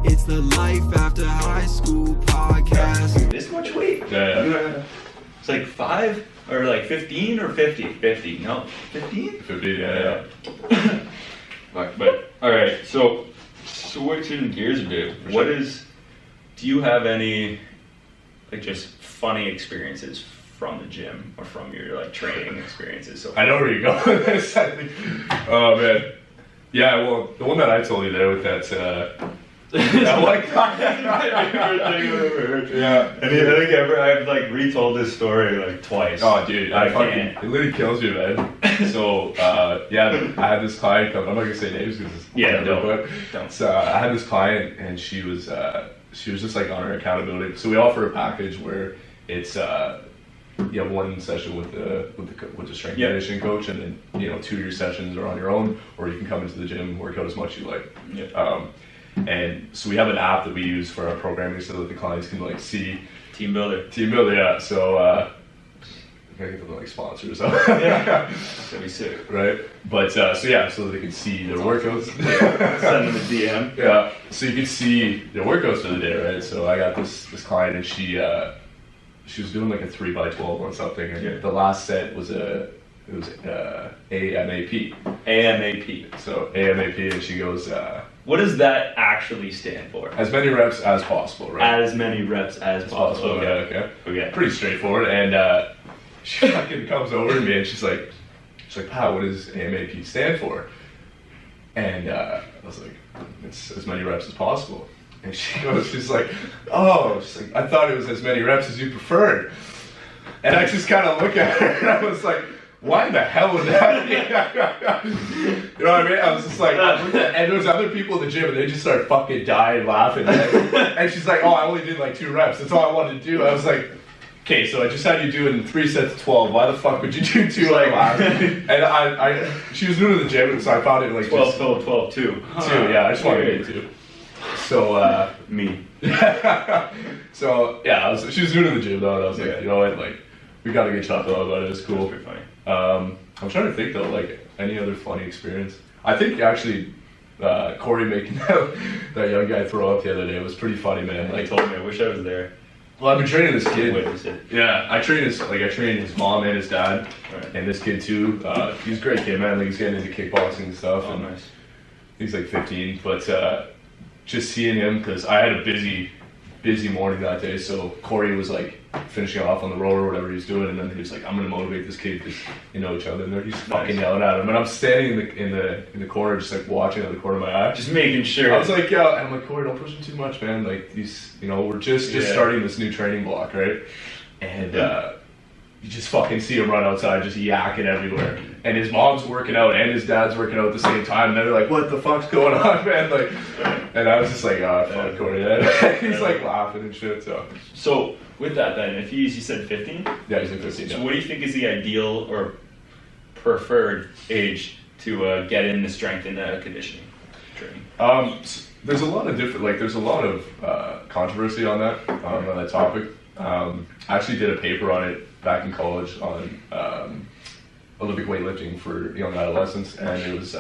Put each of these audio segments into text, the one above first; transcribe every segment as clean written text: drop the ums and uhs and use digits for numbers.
It's the Life After High School podcast. This much weight? Yeah. It's like 5 or like 15 or 50? 50. No, 15? 50, yeah. But all right, so switching gears a bit, do you have any like just funny experiences from the gym or from your like training experiences? So I know where you're going with this, I think. Oh man. Yeah, well, the one that I told you there with that one guy. Yeah. And I think I've like retold this story like twice. Oh dude, I can't. it literally kills you, man. So yeah, I had this client come. I'm not gonna say names because don't. So I had this client and she was just like on her accountability. So we offer a package where it's you have one session with the strength conditioning coach, and then 2 of your sessions are on your own, or you can come into the gym, work out as much as you like. And so we have an app that we use for our programming so that the clients can like see Team builder, yeah. So I gotta get them to like sponsor or something. Yeah, that'd be sick, right? But so that they can see their workouts. Send them a DM. Yeah, so you can see their workouts for the day, right? So I got this client, and she was doing like a 3x12 or something, and the last set was AMAP. AMAP. So AMAP, and she goes, what does that actually stand for? as many reps as possible, right? As many reps as possible. Okay. Pretty Straightforward. And she fucking comes over to me and she's like, Pat, what does AMAP stand for? And I was like, it's as many reps as possible. And she's like, I thought it was as many reps as you preferred. And I just kind of look at her and I was like, why the hell would that be? You know what I mean? I was just like, and there was other people in the gym and they just started fucking dying laughing. And she's like, I only did like 2 reps. That's all I wanted to do. I was like, okay, so I just had you doing 3 sets of 12. Why the fuck would you do 2 like last? And she was new to the gym, and so I found it like 12, 2. 2, yeah, I just wanted to do 2. So, me. So, yeah, she was new to the gym though, and I was like, you know what, like, we gotta get chocolate about it, it's cool. That's pretty funny. I'm trying to think though, like, any other funny experience. I think actually, Corey making that young guy throw up the other day was pretty funny, man. Like, told me, I wish I was there. Well, I've been training this kid. Witness it. Yeah, I train his mom and his dad, right. And this kid too. He's a great kid, man. Like, he's getting into kickboxing and stuff. Oh, nice. He's like 15, but just seeing him, because I had a busy morning that day. So Corey was like finishing off on the rower or whatever he's doing, and then he was like, "I'm gonna motivate this kid because each other." And there he's fucking yelling at him, and I'm standing in the corner, just like watching out of the corner of my eye, just making sure. I was like, and I'm like, Corey, don't push him too much, man. Like, these, we're just starting this new training block, right? And you just fucking see him run outside, just yakking everywhere. And his mom's working out and his dad's working out at the same time. And they're like, what the fuck's going on, man? Like, and I was just like, fuck Corey. He's like laughing and shit. So with that then, if you said 15? Yeah, he's like 15. So what do you think is the ideal or preferred age to get in the strength and conditioning training? There's a lot of controversy on that topic. I actually did a paper on it back in college on Olympic weightlifting for young adolescents, and it was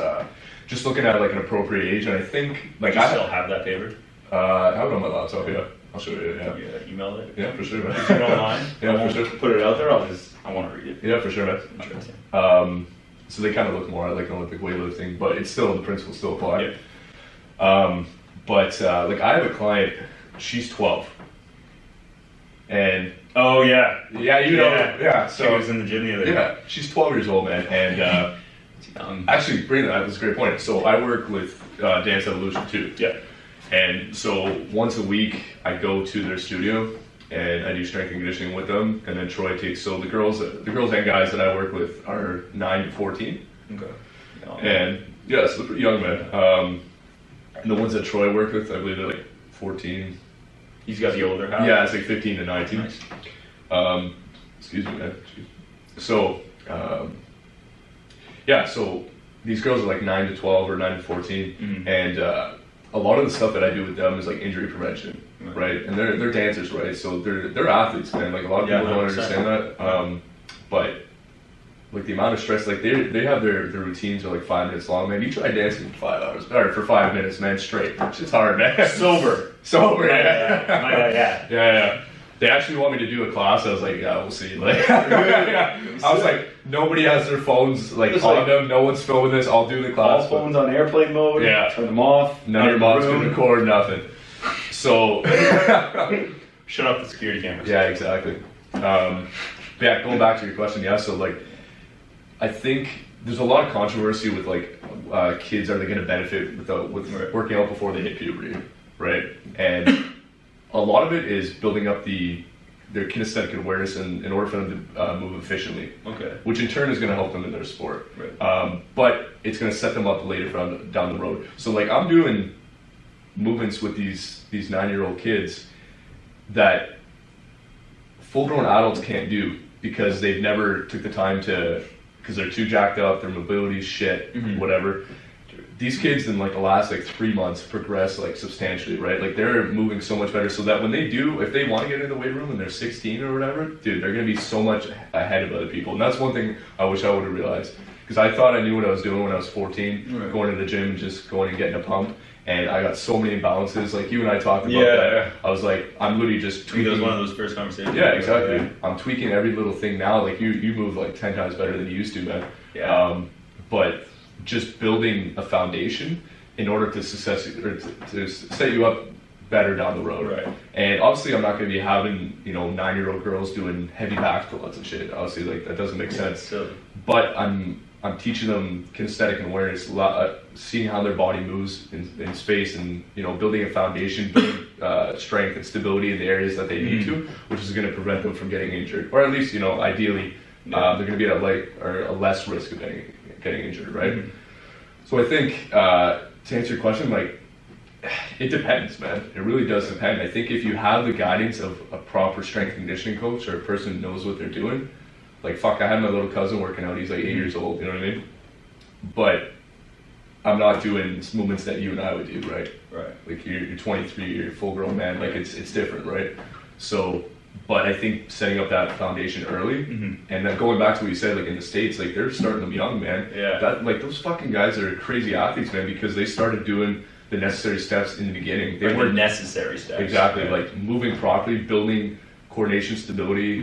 just looking at like an appropriate age. And I think like I still have that paper. I have it on my laptop. Yeah, I'll show you. Yeah, you emailed it. Yeah, for sure, man. Is it online? Yeah, for sure. Put it out there. I want to read it. Yeah, for sure, man. Interesting. So they kind of look more at like Olympic weightlifting, but it's still, the principles still apply. Yeah. But like I have a client, she's 12. And so so she was in the gym the other day. Yeah, she's 12 years old, man, and actually, bring that. That's a great point. So I work with Dance Evolution too. Yeah, and so once a week I go to their studio and I do strength and conditioning with them, and then Troy takes. So the girls and guys that I work with are 9 to 14. Okay. And so they're pretty young, man. And the ones that Troy worked with, I believe they're like 14. He's got the older half? Yeah, it's like 15 to 19. Nice. Excuse me, man. So, so these girls are like 9 to 12 or 9 to 14, and a lot of the stuff that I do with them is like injury prevention, right? And they're dancers, right? So they're athletes, man. Like, a lot of people don't understand that. But like the amount of stress, like they have their routines are like 5 minutes long, man. You try dancing for 5 hours, or for 5 minutes, man, straight. It's hard, man. Sober, yeah. They actually want me to do a class. I was like, yeah, we'll see. Like, I was like, nobody has their phones like on them. No one's filming this. I'll do the class. All phones on airplane mode. Yeah. Turn them off. None of your moms can record nothing. So shut off the security cameras. Yeah, exactly. But yeah, going back to your question, yeah. So like, I think there's a lot of controversy with like kids. Are they going to benefit with working out before they hit puberty, right? And a lot of it is building up their kinesthetic awareness in order for them to move efficiently. Okay. Which in turn is going to help them in their sport. Right. But it's going to set them up later down the road. So like I'm doing movements with these 9-year-old kids that full-grown adults can't do because they've never took the time because they're too jacked up, their mobility's shit, whatever. These kids in like the last like 3 months progress like substantially, right? Like they're moving so much better so that when they do, if they want to get into the weight room and they're 16 or whatever, dude, they're going to be so much ahead of other people. And that's one thing I wish I would have realized, because I thought I knew what I was doing when I was 14, going to the gym and just going and getting a pump. And I got so many imbalances, like you and I talked about that. I was like, I'm literally just tweaking. It was one of those first conversations. Yeah, exactly. Yeah. I'm tweaking every little thing now. Like you move like 10 times better than you used to, man. Yeah. But just building a foundation in order to to set you up better down the road. Right. And obviously I'm not going to be having 9-year-old girls doing heavy back pull-ups and shit. Obviously, like that doesn't make sense. So. But I'm teaching them kinesthetic awareness, seeing how their body moves in space, and building a foundation, building strength and stability in the areas that they need to, which is going to prevent them from getting injured, or at least ideally they're going to be at a less risk of getting injured, right? So I think to answer your question, like it depends, man. It really does depend. I think if you have the guidance of a proper strength conditioning coach or a person who knows what they're doing. Like, fuck, I had my little cousin working out. He's like 8 years old, you know what I mean? But I'm not doing movements that you and I would do, right? Right. Like, you're 23, you're a full-grown man. Like, it's different, right? So, but I think setting up that foundation early, and then going back to what you said, like, in the States, like, they're starting them young, man. Yeah. Like, those fucking guys are crazy athletes, man, because they started doing the necessary steps in the beginning. They were necessary steps. Exactly. Like, moving properly, building coordination, stability,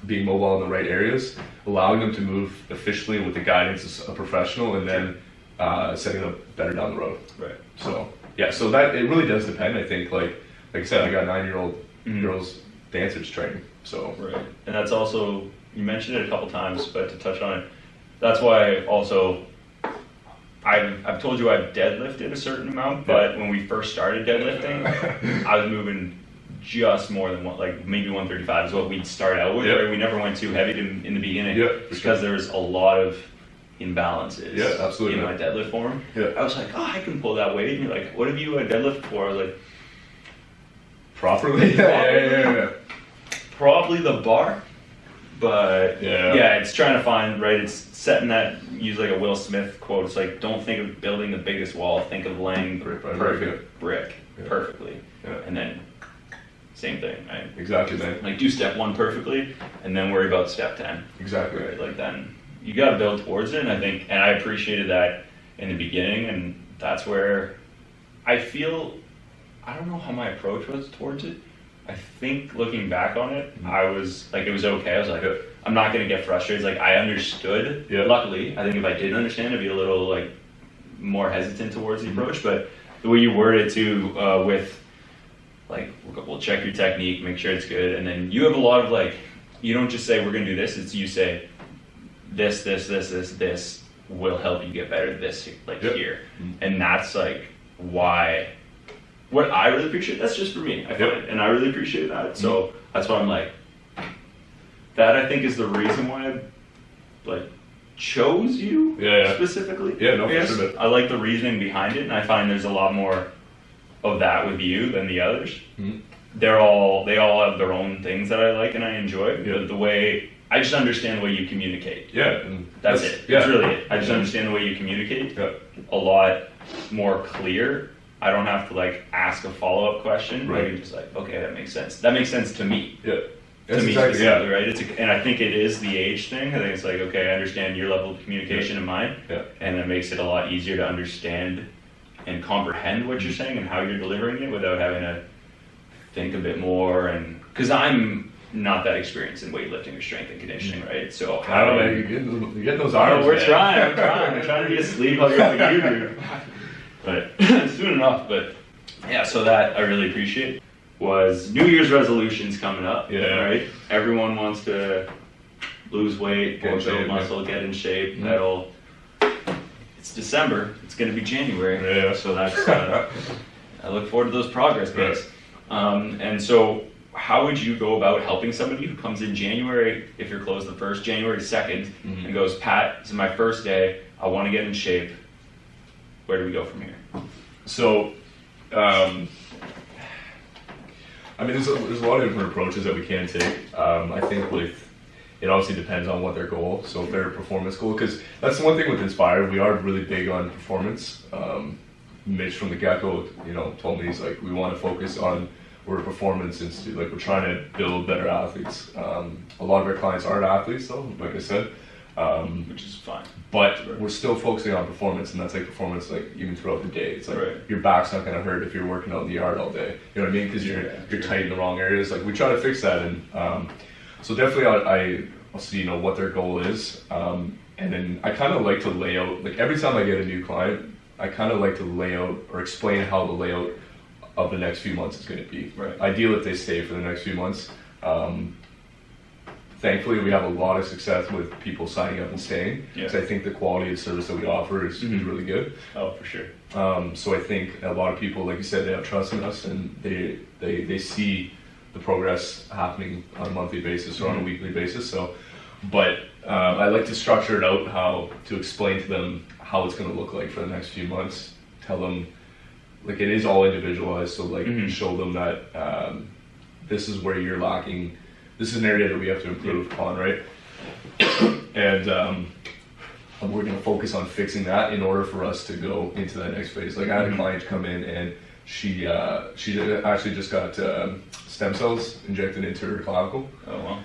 being mobile in the right areas, allowing them to move efficiently with the guidance of a professional, and then setting them up better down the road. Right. So yeah, so that it really does depend. I think like I said, I got 9-year-old girls dancers training. So right, and that's also, you mentioned it a couple times, but to touch on it, that's why also I've told you I've deadlifted a certain amount, but when we first started deadlifting, I was moving just more than maybe 135 is what we'd start out with. Right? We never went too heavy in the beginning because there was a lot of imbalances in my deadlift form. I was like, I can pull that weight. And you're like, what have you deadlift for? I was like, properly? Probably the bar. But it's trying to find, right, it's setting that, use like a Will Smith quote, it's like, don't think of building the biggest wall, think of laying the perfect brick perfectly. And then same thing, right? Exactly, man. Like, do step 1 perfectly, and then worry about step 10. Exactly. Right? Like, then you got to build towards it, and I think, and I appreciated that in the beginning, and that's where I feel, I don't know how my approach was towards it. I think looking back on it, I was like, it was okay. I was like, I'm not going to get frustrated. Like, I understood. Luckily, I think if I didn't understand, I'd be a little like more hesitant towards the approach. But the way you word it too, with like, we'll check your technique, make sure it's good, and then you have a lot of like, you don't just say we're going to do this. It's you say this will help you get better. This here, and that's like why. What I really appreciate, that's just for me, I find, and I really appreciate that. So that's why I'm like, that I think is the reason why I like chose you specifically. Yeah, no, for sure. I like the reasoning behind it, and I find there's a lot more of that with you than the others. They all have their own things that I like and I enjoy. But the way I just understand the way you communicate. That's it. That's really it. I just understand the way you communicate a lot more clear. I don't have to like ask a follow-up question. Right. Like, just like, okay, that makes sense. That makes sense to me. That's to me exactly, specifically, yeah. right? And I think it is the age thing. I think it's like, okay, I understand your level of communication and mine, and that makes it a lot easier to understand and comprehend what you're saying and how you're delivering it without having to think a bit more. And because I'm not that experienced in weightlifting or strength and conditioning, right? So I don't know, you get those I arms. know, we're man. trying. We're trying to be asleep like you do. But soon enough. But yeah, so that I really appreciate. Was New Year's resolutions coming up, right? Everyone wants to lose weight, build muscle, get in shape. It's December. It's going to be January. Yeah. So that's I look forward to those progress days. And so, how would you go about helping somebody who comes in January, if you're closed the 1st, January 2nd, and goes, Pat, this is my first day. I want to get in shape. Where do we go from here? So, I mean, there's a lot of different approaches that we can take. I think it obviously depends on what their goal. So if they're a performance goal, because that's the one thing with Inspire, we are really big on performance. Mitch from the get-go, told me, he's like, we want to focus on, we're a performance institute, like we're trying to build better athletes. A lot of our clients aren't athletes though, like I said. Which is fine. But we're still focusing on performance, and that's like performance like even throughout the day. It's like your back's not going to hurt if you're working out in the yard all day. You know what I mean? Because you're tight in the wrong areas. Like we try to fix that, and so definitely I'll see what their goal is, and then I kind of like to lay out, like every time I get a new client, I kind of like to lay out or explain how the layout of the next few months is going to be. Right. Ideal if they stay for the next few months. Thankfully, we have a lot of success with people signing up and staying. So I think the quality of service that we offer is really good. Oh, for sure. So I think a lot of people, like you said, they have trust in us, and they see the progress happening on a monthly basis or on a weekly basis. So, but I like to structure it out, how to explain to them how it's going to look like for the next few months. Tell them, like, it is all individualized. So like show them that this is where you're lacking. This is an area that we have to improve upon, right? And we're going to focus on fixing that in order for us to go into that next phase. Like I had a client come in, and she actually just got stem cells injected into her clavicle. Oh wow!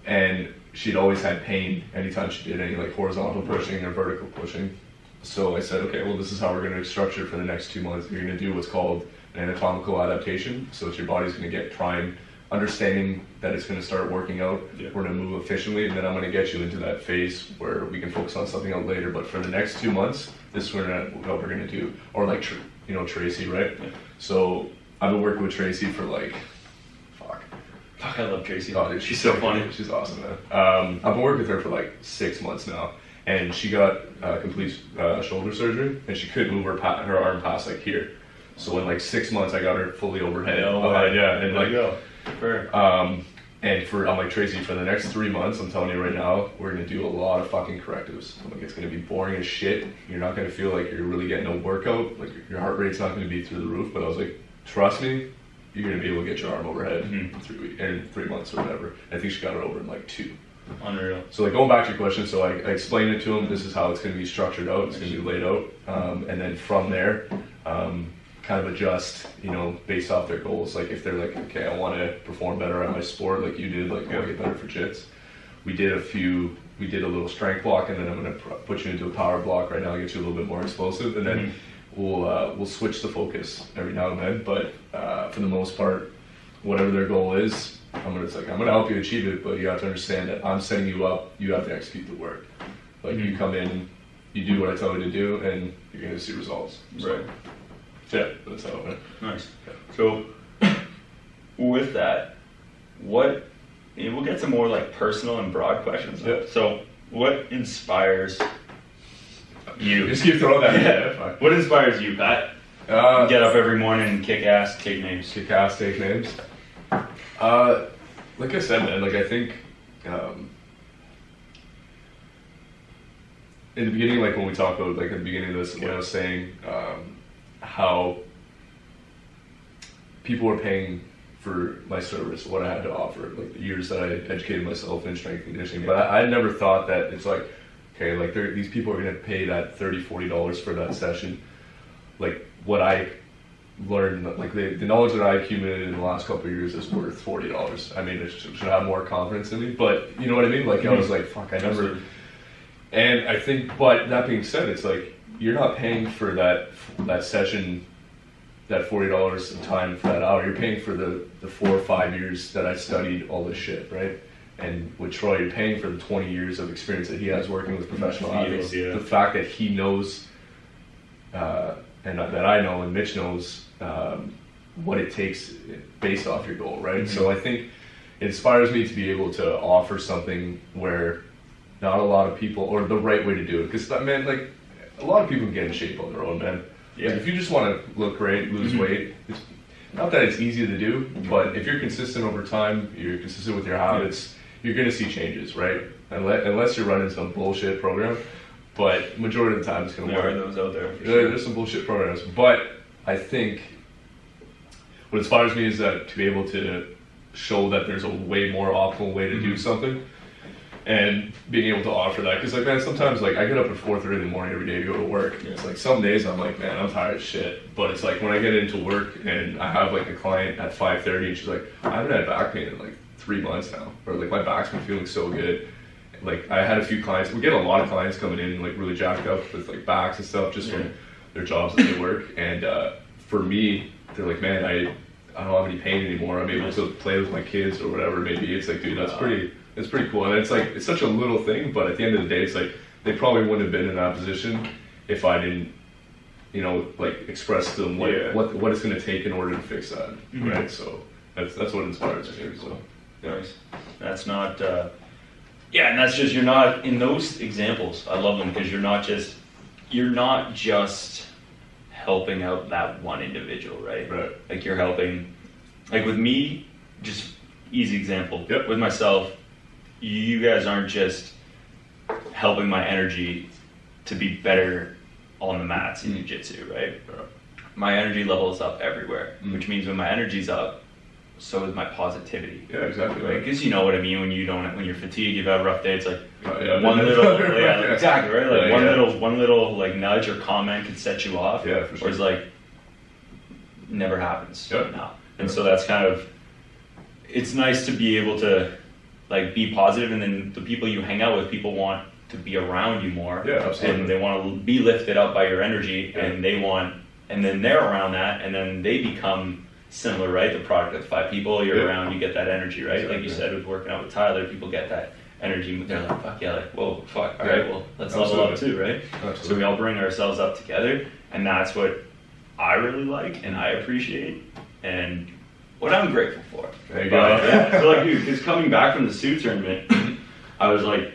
And she'd always had pain anytime she did any like horizontal pushing or vertical pushing. So I said, okay, well, this is how we're going to structure it for the next 2 months. You're going to do what's called an anatomical adaptation. So it's your body's going to get primed, understanding that it's going to start working out. We're going to move efficiently, and then I'm going to get you into that phase where we can focus on something out later. But for the next 2 months, this is what we're going to do. Or like, Tracy, right? So I've been working with Tracy for like, fuck, I love Tracy. Oh, dude, she's so funny. She's awesome, man. I've been working with her for like 6 months now, and she got complete shoulder surgery, and she couldn't move her arm past like here. So in like 6 months, I got her fully overhead. And like, I'm like, Tracy, for the next 3 months, I'm telling you right now, we're gonna do a lot of fucking correctives. Like, it's gonna be boring as shit. You're not gonna feel like you're really getting a workout. Like your heart rate's not gonna be through the roof. But I was like, trust me, you're gonna be able to get your arm overhead in 3 months or whatever. I think she got it over in like 2. Unreal. So like going back to your question, so I explained it to him. This is how it's going to be structured out. It's going to be laid out, and then from there, kind of adjust, based off their goals. Like if they're like, okay, I want to perform better at my sport, like you did, like I want to get better for jits. We did a little strength block, and then I'm going to put you into a power block right now, get you a little bit more explosive, and then we'll switch the focus every now and then. But for the most part, whatever their goal is, I'm gonna help you achieve it, but you have to understand that I'm setting you up. You have to execute the work. Like you come in, you do what I tell you to do, and you're gonna see results. So, Right. Yeah, that's how it went. Nice. So, with that, we'll get some more like personal and broad questions. Yeah. So, what inspires you? Just keep throwing that. Yeah. What inspires you, Pat? Get up every morning and kick ass, take names. Kick ass, take names. Like I said, man, like I think in the beginning, like when we talked about, like at the beginning of this, when I was saying how people were paying for my service, what I had to offer, like the years that I educated myself in strength and conditioning. But I never thought that it's like, okay, like these people are going to pay that $30, $40 for that session. Like what I learned that, like, the knowledge that I accumulated in the last couple of years is worth $40. I mean, I should have more confidence in me, but you know what I mean? Like, I was like, fuck, I never. And I think, but that being said, it's like you're not paying for that session, that $40 of time for that hour. You're paying for the 4 or 5 years that I studied all this shit, right? And with Troy, you're paying for the 20 years of experience that he has working with professional athletes. Yeah. The fact that he knows, and that I know, and Mitch knows, what it takes based off your goal, right? So I think it inspires me to be able to offer something where not a lot of people, or the right way to do it, because man, like, a lot of people can get in shape on their own, man. Yeah. Like, if you just want to look great, lose weight, it's not that it's easy to do, but if you're consistent over time, you're consistent with your habits, you're going to see changes, right? Unless you're running some bullshit program, but majority of the time it's going to work. There are those out there for sure. There's some bullshit programs, but I think what inspires me is that to be able to show that there's a way more optimal way to do something, and being able to offer that, because like, man, sometimes like I get up at 4:30 in the morning every day to go to work. Yeah. It's like some days I'm like, man, I'm tired as shit. But it's like when I get into work and I have like a client at 5:30 and she's like, I haven't had back pain in like 3 months now, or like my back's been feeling so good. Like I had a few clients, we get a lot of clients coming in like really jacked up with like backs and stuff just from their jobs that they work. And for me, they're like, man, I don't have any pain anymore. I'm able to play with my kids or whatever it may be. It's like, dude, that's pretty cool. And it's like, it's such a little thing, but at the end of the day, it's like they probably wouldn't have been in that position if I didn't, you know, like express to them what it's going to take in order to fix that, right? So that's what inspires me. So nice. That's not, and that's just, you're not in those examples. I love them because you're not just helping out that one individual, right? Right. Like you're helping, like with me, just easy example. Yep. With myself, you guys aren't just helping my energy to be better on the mats in jiu-jitsu, right? My energy level is up everywhere, which means when my energy's up, so is my positivity. Yeah, exactly. Right? Because you know what I mean when you're fatigued, you've had a rough day. It's like one little, exactly, right? Like one little like nudge or comment could set you off. Yeah, for sure. Whereas like never happens Yep. now, and so that's kind of, it's nice to be able to like be positive, and then the people you hang out with, people want to be around you more. Yeah, absolutely. And they want to be lifted up by your energy, and and then they're around that, and then they become similar, right? The product of 5 people you're around, you get that energy, right? Exactly. Like you said, with working out with Tyler, people get that energy. They're like, fuck yeah, like, whoa, fuck, all right, well, let's level up too, right? Absolutely. So we all bring ourselves up together, and that's what I really like, and I appreciate, and what I'm grateful for. There you go. So like, dude, because coming back from the Sioux tournament, I was like,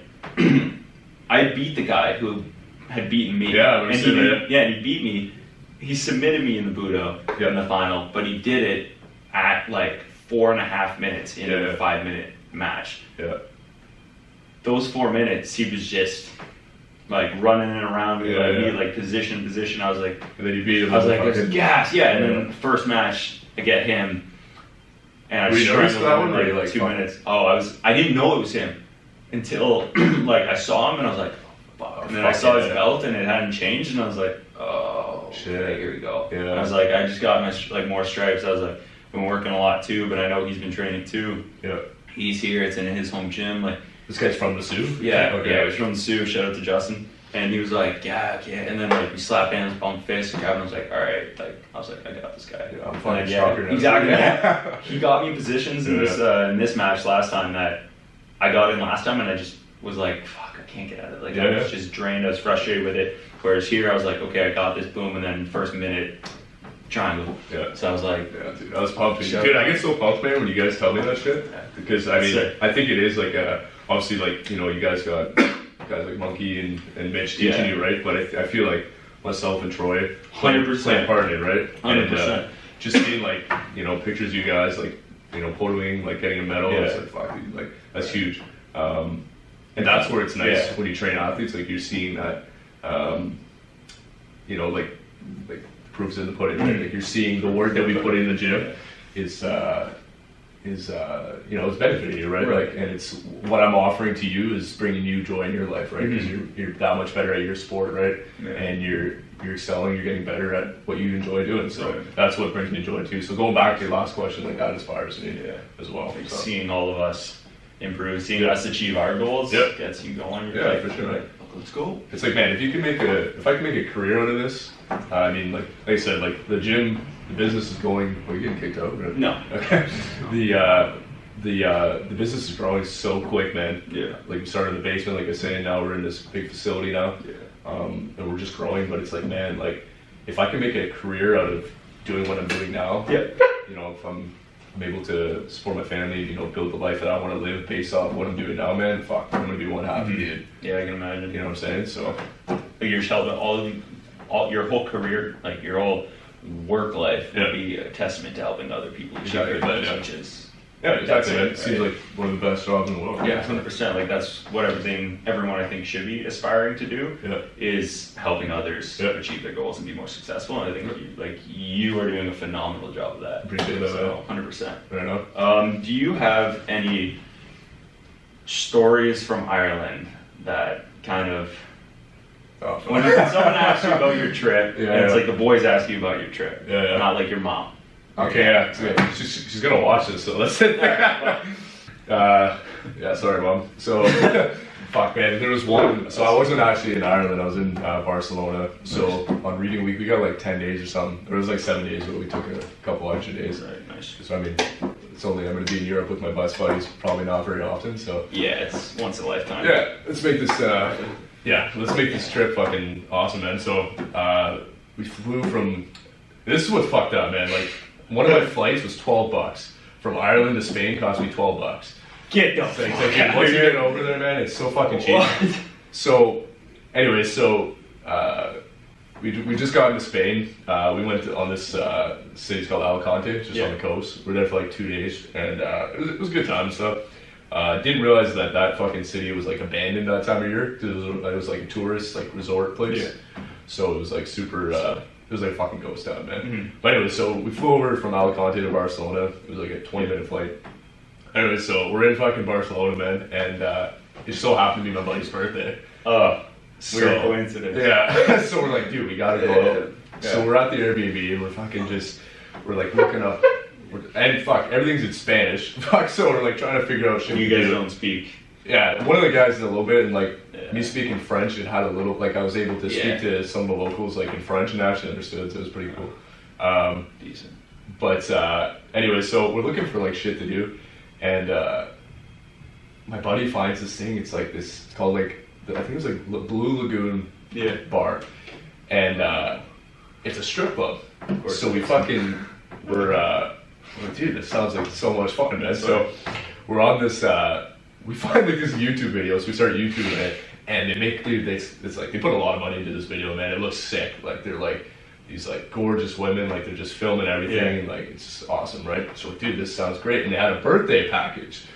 I beat the guy who had beaten me. Yeah, and he beat me. He submitted me in the Budo in the final, but he did it at like 4.5 minutes in a 5-minute match. Yeah. Those 4 minutes, he was just like running and around me, like position. I was like, and then you beat him. I was like, there's gas, and then first match, I get him, and I strangled him in like 2 minutes. I didn't know it was him until like I saw him, and I was like, fuck. And then I saw his belt, and it hadn't changed, and I was like, oh, shit, okay, here we go. Yeah. I was like, I just got my more stripes. I was like, been working a lot too, but I know he's been training too. Yeah. He's here. It's in his home gym. Like, this guy's from the Sioux? Yeah, okay. He was from the Sioux. Shout out to Justin. And he was like, yeah, okay. And then like we slapped hands, bumped fists, and grabbed him. I was like, all right. Like I was like, I got this guy. Yeah, I'm fucking stronger now. Exactly. Yeah. He got me positions in this match last time that I got in last time, and I just was like, fuck, I can't get out of it. Like I was just drained. I was frustrated with it. Whereas here, I was like, okay, I got this. Boom, and then first minute, triangle. Yeah. So I was like, yeah, dude, I was pumped. Dude, I get so pumped, man, when you guys tell me that shit. Yeah. Because I mean, I think it is like obviously, like, you know, you guys got guys like Monkey and Mitch teaching you, right? But I feel like myself and Troy 100% playing part in it, right? 100%. And just seeing like, you know, pictures of you guys like, you know, podiuming, like getting a medal. Yeah. It's like, fuck, dude, like that's huge. And that's where it's nice when you train athletes, like you're seeing that, you know, like proofs in the pudding, right? Like you're seeing the work that we put in the gym is is it's benefiting you, right? Like, and it's what I'm offering to you is bringing you joy in your life, right? Because you're that much better at your sport, right? Yeah. And you're excelling, you're getting better at what you enjoy doing. So that's what brings me joy too. So going back to your last question, like that inspires me as well. Like so. seeing all of us improve, seeing us achieve our goals gets you going. You're like, for sure. Like, let's go. It's like, man, if I can make a career out of this, I mean, like I said, like the gym, the business is going. Are you getting kicked out? Right? No. Okay. The business is growing so quick, man. Yeah. Like we started in the basement, like I was saying. Now we're in this big facility now. Yeah. And we're just growing. But it's like, man, like if I can make a career out of doing what I'm doing now, if I'm able to support my family, build the life that I want to live based off what I'm doing now, man, fuck, I'm gonna be one happy dude. Yeah, I can imagine. You know what I'm saying? So, like you're helping all your whole career, like your whole work life, would be a testament to helping other people achieve their goals, which is exactly. It seems like one of the best jobs in the world. Yeah, 100%. Like that's what everyone I think should be aspiring to do is helping others achieve their goals and be more successful. And I think you are doing a phenomenal job of that. Appreciate that. So 100%. I don't know. Do you have any stories from Ireland that kind of when someone asks you about your trip, and it's like the boys ask you about your trip, not like your mom. Okay, she's gonna watch this, so let's. Sorry, mom. So, fuck, man. There was one. So I wasn't actually in Ireland. I was in Barcelona. So on reading week, we got like 10 days or something. It was like 7 days, but we took a couple extra days. Right, nice. So I mean, I'm gonna be in Europe with my bus buddies. Probably not very often. So yeah, it's once in a lifetime. Yeah, let's make this. Let's make this trip fucking awesome, man. So we flew from. This is what's fucked up, man. Like. One of my flights was $12. From Ireland to Spain cost me $12. Get the once you get over there, man, it's so fucking cheap. What? So, anyway, we just got into Spain. We went on this city called Alicante, just on the coast. We were there for like 2 days, and it was a good time and stuff. Didn't realize that fucking city was like abandoned that time of year because it was like a tourist like resort place. Yeah. So it was like super. It was like a fucking ghost town, man. Mm-hmm. But anyway, so we flew over from Alicante to Barcelona. It was like a 20-minute flight. Anyway, so we're in fucking Barcelona, man, and it so happened to be my buddy's birthday. Weird coincidence. Yeah. So we're like, dude, we gotta go out. Yeah. So we're at the Airbnb and we're like looking up, and everything's in Spanish. So we're like trying to figure out shit. You guys don't speak. Yeah, one of the guys did a little bit, and me speaking French, it had a little, I was able to speak to some of the locals in French and actually understood, so it was pretty cool. Decent. But anyway, so we're looking for shit to do, and my buddy finds this thing. It's it's called I think it was Blue Lagoon bar, and it's a strip club. So we we're dude, this sounds like so much fun, man. So we're on this. We find this YouTube video, so we start YouTubing it, and they put a lot of money into this video, man. It looks sick. They're these gorgeous women, they're just filming everything, and it's just awesome, right? So dude, this sounds great. And they had a birthday package.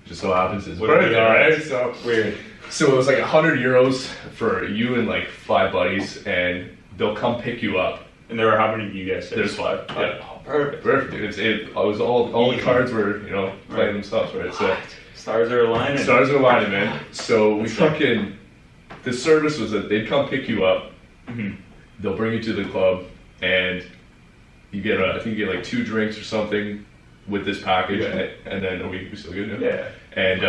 Just so happens it's birthday, right? So weird. So it was €100 for you and 5 buddies, and they'll come pick you up. And there were how many of you guys? There's 5. Yeah. Oh, perfect. Perfect, dude. It was all the cards were playing themselves, right? So. Stars are aligning. Stars are aligning, man. So the service was that they'd come pick you up, they'll bring you to the club, and you get I think you get 2 drinks or something with this package, and then we still good now? Yeah. And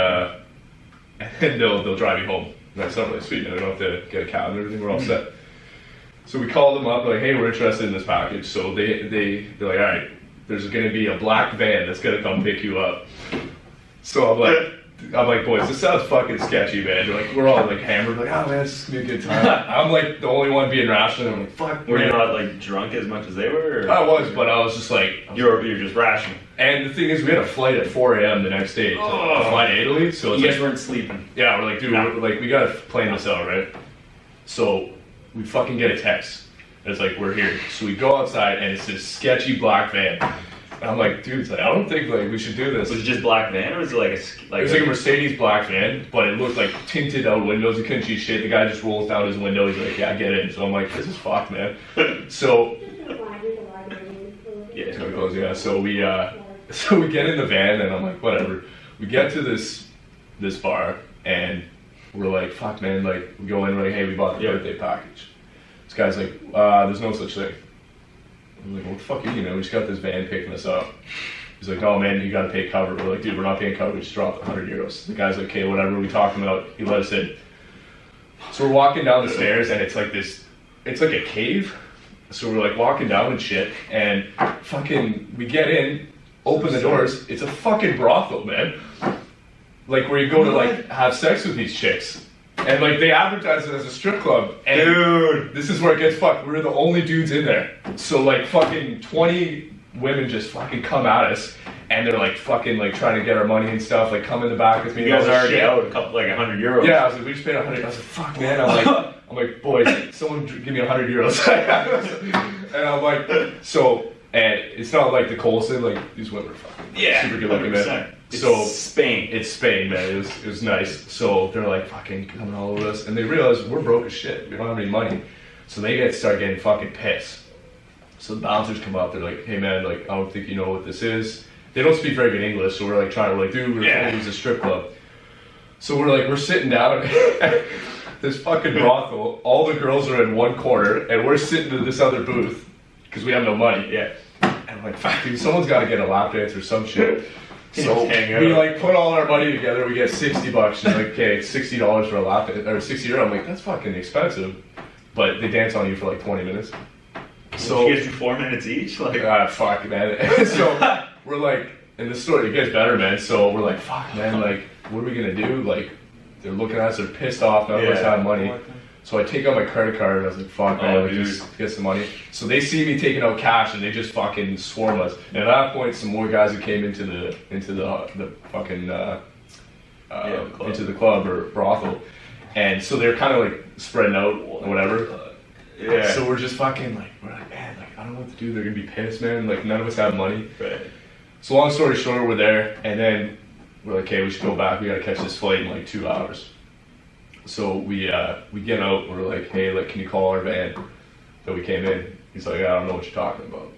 then they'll drive you home. That's not really sweet. I don't have to get a cab and everything. We're all set. So we called them up hey, we're interested in this package. So they're like, all right, there's going to be a black van that's going to come pick you up. So I'm like, boys, this sounds fucking sketchy, man. They're we're all hammered, oh man, this is gonna be a good time. I'm the only one being rational. I'm fuck. Were you not drunk as much as they were? Or? I was, but I was just you're just rational. And the thing is, we had a flight at 4 a.m. the next day to fly to Italy. So you guys weren't sleeping. Yeah, we're dude, we gotta plan this out, right? So we fucking get a text. It's we're here. So we go outside, and it's this sketchy black van. And I'm dude, I don't think we should do this. Was it just black van, or was it it was a Mercedes black van, but it looked tinted out windows. You couldn't see shit. The guy just rolls down his window. He's like, yeah, get in. So I'm this is fucked, man. So yeah, it's gonna close. Yeah. So So we get in the van and I'm like, whatever. We get to this bar and we're like, fuck man, like we go in, we're like, hey, we bought the birthday package. This guy's like, there's no such thing. I'm like, what the fuck are you, man? We just got this van picking us up. He's like, oh man, you gotta pay cover. We're like, dude, we're not paying cover, we just dropped 100 euros. The guy's like, okay, whatever, we talked him out, he let us in. So we're walking down the stairs and it's like a cave. So we're like walking down and shit, and fucking, we get in, open the doors, it's a fucking brothel, man. Like where you go to like have sex with these chicks. And like they advertise it as a strip club. And dude, this is where it gets fucked. We're the only dudes in there. So like fucking 20 women just fucking come at us. And they're like fucking like trying to get our money and stuff, like come in the back with me. You guys are already out a couple, like 100 euros. Yeah, I was like, we just paid 100. I was like, fuck man. I'm like, boys, someone give me 100 euros. And I'm like, so, and it's not like the Colson, like these women are fucking super good looking, man. So Spain. It's Spain, man. It was nice. So they're like fucking coming all over us, and they realize we're broke as shit. We don't have any money, so they start getting fucking pissed. So the bouncers come up. They're like, hey man, like I don't think you know what this is. They don't speak very good English, so we're like trying to like, dude, we're told it was a strip club. So we're sitting down at this fucking brothel. All the girls are in one corner, and we're sitting in this other booth because we have no money. Yeah. And I'm like, fuck, dude, someone's got to get a lap dance or some shit. So we like put all our money together. We get $60. She's like, okay, it's $60 for a lap dance, or €60. I'm like, that's fucking expensive. But they dance on you for like 20 minutes. So you get 4 minutes each. Like, fuck, man. So we're like, and the story it gets better, man. So we're like, fuck, man. Like, what are we gonna do? Like, they're looking at us. They're pissed off. None of us have money. So I take out my credit card and I was like, fuck, man, like, just get some money. So they see me taking out cash and they just fucking swarm us. And at that point, some more guys who came into the fucking into the club or brothel, and so they're kind of like spreading out or whatever. Yeah. So we're just fucking like, we're like, man, like I don't know what to do. They're gonna be pissed, man. Like none of us have money. Right. So long story short, we're there, and then we're like, okay, we should go back. We gotta catch this flight in like 2 hours. So we get out. We're like, hey, like, can you call our van that we came in? He's like, I don't know what you're talking about.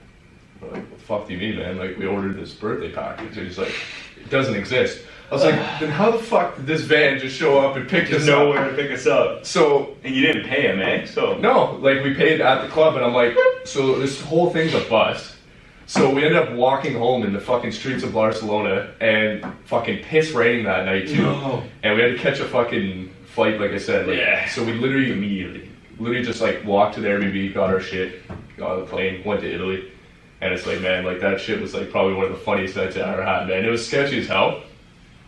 We're like, what the fuck do you mean, man? Like, we ordered this birthday package. And he's like, it doesn't exist. I was like, then how the fuck did this van just show up and pick us up? Nowhere to pick us up. So, and you didn't pay him, eh? So no, like we paid at the club, and I'm like, so this whole thing's a bust. So we ended up walking home in the fucking streets of Barcelona, and fucking piss raining that night too. No. And we had to catch a fucking flight, like I said. Like, so we literally just like walked to the Airbnb, got our shit, got on the plane, went to Italy, and it's like, man, like that shit was like probably one of the funniest nights I ever had, man. It was sketchy as hell,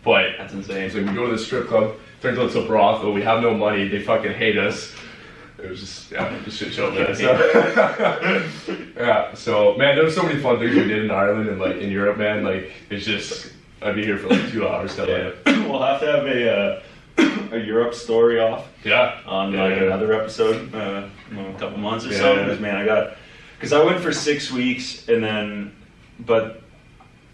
but that's insane. So we go to the strip club, turns out it's a brothel, we have no money, they fucking hate us. It was just, just shit show, man. So, yeah, so, man, there were so many fun things we did in Ireland and, like, in Europe, man. Like, it's just, I'd be here for, like, 2 hours. Yeah. We'll have to have a Europe story off. Yeah. On, like, another episode, a couple months or so. Because, man, because I went for 6 weeks, and then, but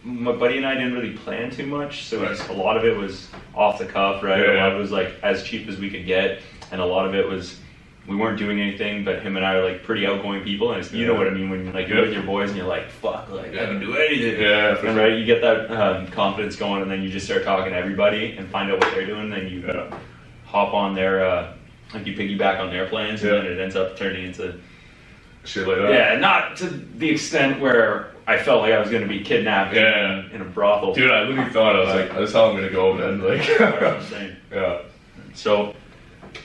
my buddy and I didn't really plan too much, so a lot of it was off the cuff, right? A lot of it was, like, as cheap as we could get, and a lot of it was, we weren't doing anything, but him and I are like pretty outgoing people, and it's, you know what I mean when like you're with your boys and you're like, fuck, like I can do anything. Yeah, and right, you get that confidence going, and then you just start talking to everybody and find out what they're doing. Then you hop on their like you piggyback on their plans, and then it ends up turning into shit like that. Yeah, not to the extent where I felt like I was going to be kidnapped in a brothel. Dude, I literally thought I was like, that's how I'm gonna go, man. Like, yeah. So,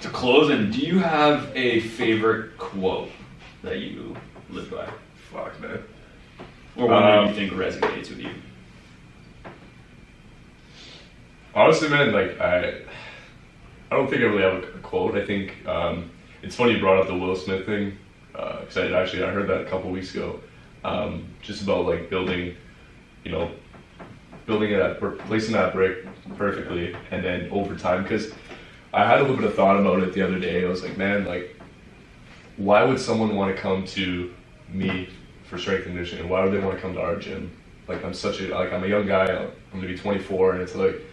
to close in, do you have a favorite quote that you live by? Fuck, man. Or one that you think resonates with you? Honestly, man, like, I don't think I really have a quote. I think, it's funny you brought up the Will Smith thing, because I heard that a couple weeks ago, just about, like, building placing that brick perfectly, and then over time, because I had a little bit of thought about it the other day. I was like, man, like, why would someone want to come to me for strength and conditioning? Why would they want to come to our gym? Like, I'm a young guy, I'm going to be 24, and it's like,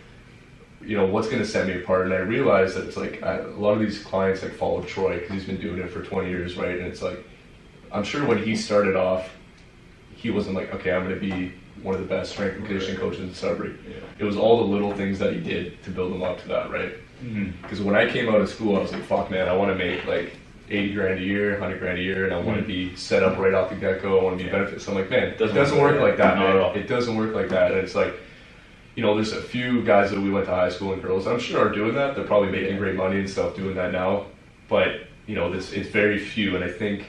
what's going to set me apart? And I realized that it's like, a lot of these clients like follow Troy, because he's been doing it for 20 years, right? And it's like, I'm sure when he started off, he wasn't like, okay, I'm going to be one of the best strength and conditioning coaches in Sudbury. Yeah. It was all the little things that he did to build him up to that, right? Because when I came out of school, I was like, fuck, man, I want to make like 80 grand a year, 100 grand a year, and I want to be set up right off the get-go. I want to be benefits. So I'm like, man, it doesn't work like that, man. It doesn't work like that. And it's like, you know, there's a few guys that we went to high school and girls, I'm sure are doing that. They're probably making great money and stuff doing that now. But, you know, it's very few. And I think,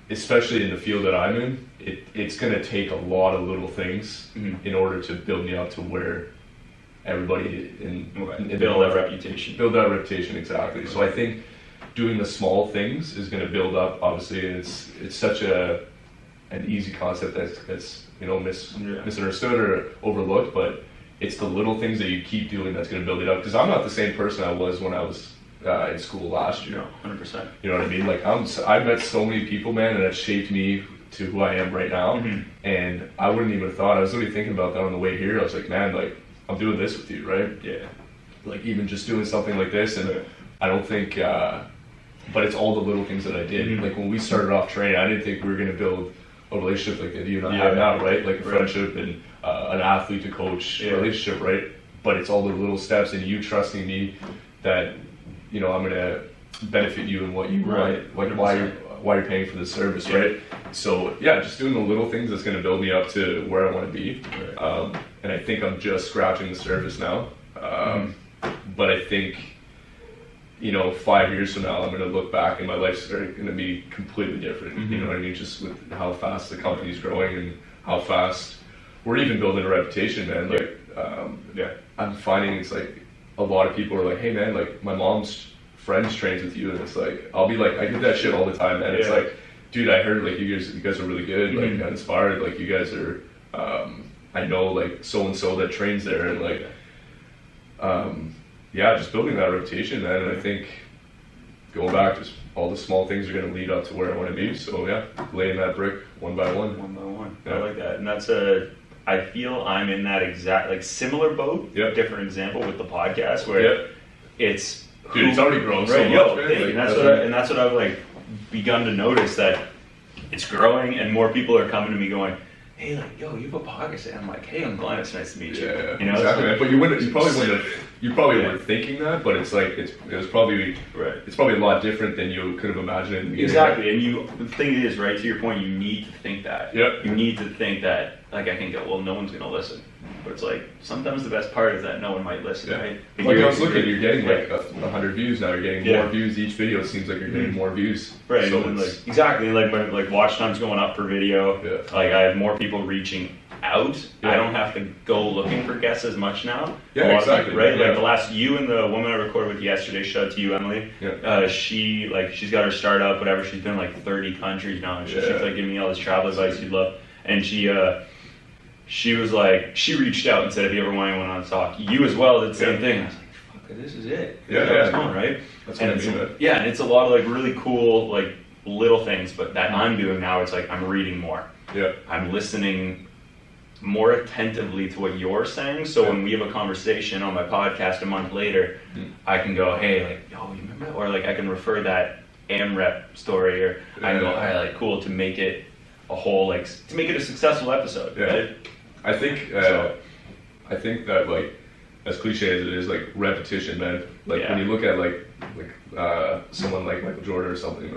especially in the field that I'm in, it's going to take a lot of little things in order to build me up to where everybody build that reputation. Build that reputation, exactly. So I think doing the small things is going to build up. Obviously, it's such an easy concept that's you know misunderstood or overlooked, but it's the little things that you keep doing that's going to build it up. Because I'm not the same person I was when I was in school last year. No, 100%. You know what I mean? Like I've met so many people, man, and it's shaped me to who I am right now. And I wouldn't even have thought. I was literally thinking about that on the way here. I was like, man, like I'm doing this with you, right? Yeah. Like even just doing something like this, and I don't think. But it's all the little things that I did. Like when we started off training, I didn't think we were going to build a relationship like that you and I have now, right? Like a friendship and an athlete to coach relationship, right? But it's all the little steps and you trusting me that, you know, I'm going to benefit you in what you want, like why you're paying for the service, right? So yeah, just doing the little things that's going to build me up to where I want to be. And I think I'm just scratching the surface now. But I think, you know, 5 years from now, I'm going to look back and my life's going to be completely different. You know what I mean? Just with how fast the company's growing and how fast we're even building a reputation, man. Like, I'm finding it's like a lot of people are like, hey, man, like my mom's friends trains with you, and it's like I'll be like, I get that shit all the time, man. It's like, dude, I heard like you guys are really good, like got inspired, like you guys are. I know like so and so that trains there, and like. Just building that reputation, man, and I think going back, just all the small things are going to lead up to where I want to be. So yeah, laying that brick one by one. One by one. I like that, and I feel I'm in that exact like similar boat. Different example with the podcast where it's it's already grown so much, man. And that's what I've like begun to notice, that it's growing and more people are coming to me going, hey, like, yo, you have a podcast, and I'm like, hey, I'm Glenn, it's nice to meet you. You know, exactly. Like, but you probably weren't thinking that, but it's like it's probably a lot different than you could have imagined in the beginning. Exactly, and the thing is, right, to your point, you need to think that. You need to think that, like, I can go, well, no one's gonna listen. But it's like, sometimes the best part is that no one might listen, right? Like I was looking, you're getting like 100 views now. You're getting more views each video. It seems like you're getting more views. Right. So like, exactly. Like watch time's going up for video. Like I have more people reaching out. I don't have to go looking for guests as much now. Exactly. Right. Like the last, you and the woman I recorded with yesterday. Shout out to you, Emily. She's got her startup, whatever. She's been in like 30 countries now, and she's like giving me all this travel advice you'd love. And she was like, she reached out and said, if you ever want anyone on to talk, you as well did the same thing. I was like, fuck, this is it. That's fun, right? That's what I mean. And it's a lot of like really cool, like little things, but that I'm doing now, it's like I'm reading more. I'm listening more attentively to what you're saying. So when we have a conversation on my podcast a month later, I can go, hey, like, yo, you remember that? Or like I can refer that AMREP story, or I can go, all right, like, cool, to make it a whole, like, to make it a successful episode. Right? I think that, like, as cliche as it is, like, repetition, man. Like when you look at like someone like Michael Jordan or something,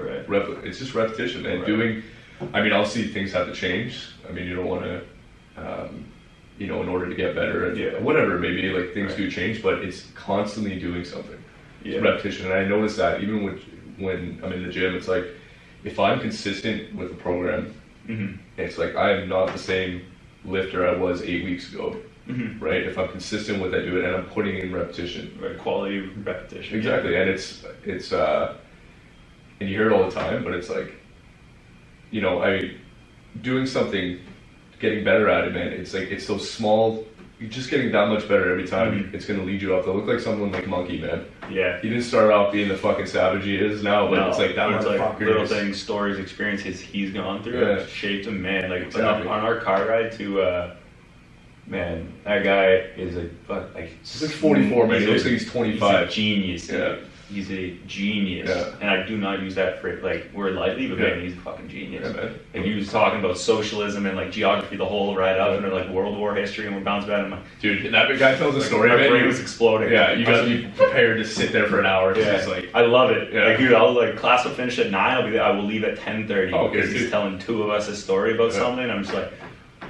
it's just repetition, man. Doing, I mean, obviously things have to change. I mean, you don't want to, in order to get better, and whatever it may be, like things do change, but it's constantly doing something. It's repetition, and I notice that even when I'm in the gym, it's like if I'm consistent with the program, it's like I am not the same lifter I was 8 weeks ago. Right? If I'm consistent with it, I do it, and I'm putting in repetition. Right, quality repetition. Exactly, and it's and you hear it all the time, but it's like, doing something, getting better at it, man. It's like it's so small. You're just getting that much better every time. It's gonna lead you up. They'll look like someone like Monkey, man. He didn't start off being the fucking savage he is now, but it's like that motherfucker. Like little things, stories, experiences he's gone through have shaped him, man. Like on our car ride to. Man, that guy is he's like 44, man. He looks like he's 25. He's a genius. he's a genius, Yeah. and I do not use that for like word lightly, but Yeah. man, he's a fucking genius. Yeah, man. Like he was talking about socialism and like geography the whole ride up, and like World War history, and we're bouncing back. And I'm like, Dude, that big guy tells a story, my man. brain was exploding. Yeah, you gotta be prepared to sit there for an hour. Yeah, It's like, I love it. Yeah. Like, dude, I'll like class will finish at 9. I'll be there. I will leave at 10:30 Oh, okay, because he's dude. telling 2 of us a story about Yeah. something. I'm just like,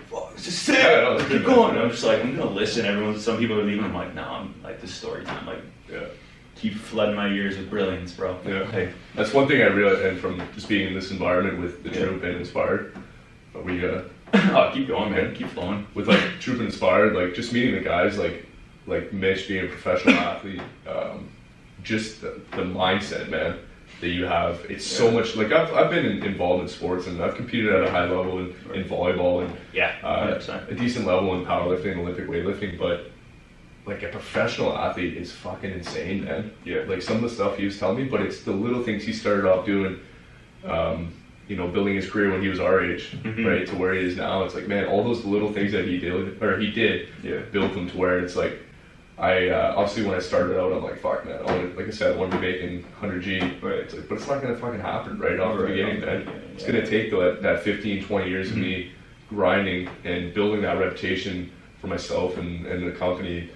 fuck, just sit. Yeah, no, it's keep good, going. man. I'm just like, I'm gonna listen. Some people are leaving. I'm like, no, I'm like this story time. Like, yeah. keep flooding my ears with brilliance, bro. Yeah. Hey, That's one thing I realized, and from just being in this environment with the Yeah. Troop and Inspired, we oh, keep going, man. Keep flowing. with like Troop and Inspired, like just meeting the guys, like Mitch being a professional athlete, just the mindset, man, that you have. It's so much. Like I've been involved in sports, and I've competed at a high level in volleyball and Yeah, 100%. a decent level in powerlifting, Olympic weightlifting, but like a professional athlete is fucking insane, man. Yeah. Like some of the stuff he was telling me, but it's the little things he started off doing, you know, building his career when he was our age, Mhm. right, to where he is now. It's like, man, all those little things that he did, Yeah. built him to where it's like, I obviously when I started out, I'm like, fuck, man, like I said, I want to be making 100G, Right. It's like, but it's not gonna fucking happen right off the Right beginning, off the man. beginning, It's yeah. gonna take that 15, 20 years of me grinding and building that reputation for myself and the company.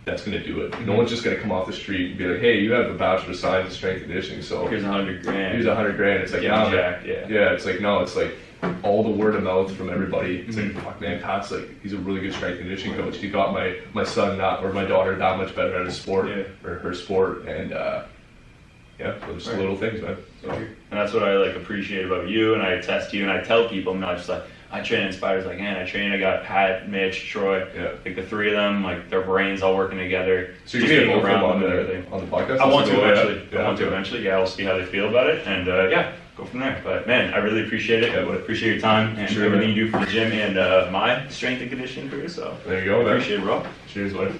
That's gonna do it. No one's just gonna come off the street and be like, "Hey, you have a bachelor of science in strength and conditioning, so Here's $100,000. here's $100,000." It's like, Get nah, man. jacked, yeah. Yeah, it's like no, it's like all the word of mouth from everybody. It's Mhm. like, fuck, man, Pat's like he's a really good strength and conditioning coach. He got my son or my daughter that much better at his sport Yeah. or her sport, and yeah, so just Right. little things, man. So, And that's what I like appreciate about you, and I test you, and I tell people, I'm not just like, I train Inspires, like, man, I got Pat, Mitch, Troy, Yeah. like the 3 of them, like their brains all working together. so you're Just gonna being both of them around on them and the everything. podcast. I want to Yeah. eventually. Yeah. I want to eventually. Yeah, we'll see how they feel about it, and yeah, go from there. But man, I really appreciate it. Yeah, I buddy. appreciate your time and Sure, everything man. you do for the gym and my strength and conditioning career. So There you go, man. appreciate it, bro. Cheers, buddy.